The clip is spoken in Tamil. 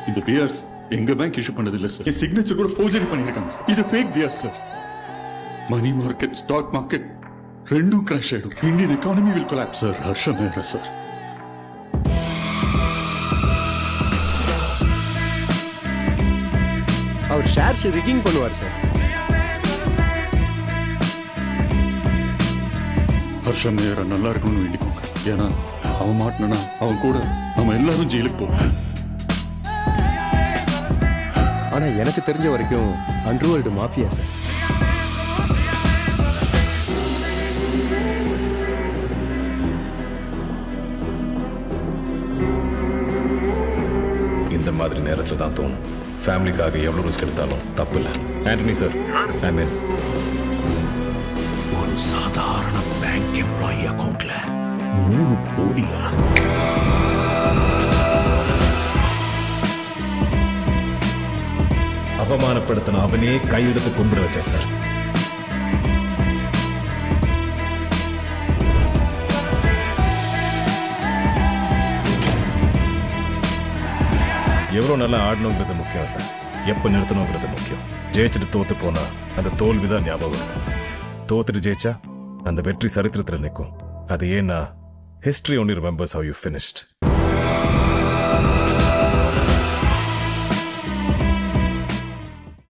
இந்த பியர்ஸ் எங்க பேங்க் இஷ்யூ பண்ணது இல்ல சார். என் சிக்னேச்சர் கூட ஃபோர்ஜரி பண்ணிருக்காங்க சார். இது ஃபேக் பியர்ஸ் sir. Money market, stock market ரெண்டும் கிராஷ் ஆயிடும். Indian economy will collapse sir. ஹர்ஷ மேரா சார். அவர் ஷேர்ஸ் ரிக்கிங் பண்ணுவார் சார். ஹர்ஷ மேரா நல்லா இருக்கணும்னு வேண்டிக்கோங்க. ஏன்னா அவன் மாட்டினா அவன் கூட நம்ம எல்லாரும் ஜெயிலுக்கு போவோம். ஆனா எனக்கு தெரிஞ்ச வரைக்கும் அண்டர்வேர்ல்டு மாஃபியா சார். இந்த மாதிரி நேரத்துல தான் தோணும் ஃபேமிலிக்காக எவ்வளவு ரிஸ்க் எடுத்தாலும் தப்பு இல்லை. ஆண்டனி சார், ஐ மீன் ஒரு சாதாரண பேங்க் எம்ப்ளாயி அக்கவுண்ட்ல 100 கோடியா? அவமானப்படுத்தின அவனே கையெடுத்து கும்பிட வச்சேன் சார். எவ்வளோ நல்லா ஆடணுங்கிறது முக்கியம் இல்லை, எப்போ நிறுத்தணுங்கிறது முக்கியம். ஜெயிச்சுட்டு தோத்து போனா அந்த தோல்விதான் ஞாபகம் இருக்கும். தோத்துட்டு ஜெயிச்சா அந்த வெற்றி சரித்திரத்தில் நிற்கும். அது ஏன்னா history only remembers how you finished.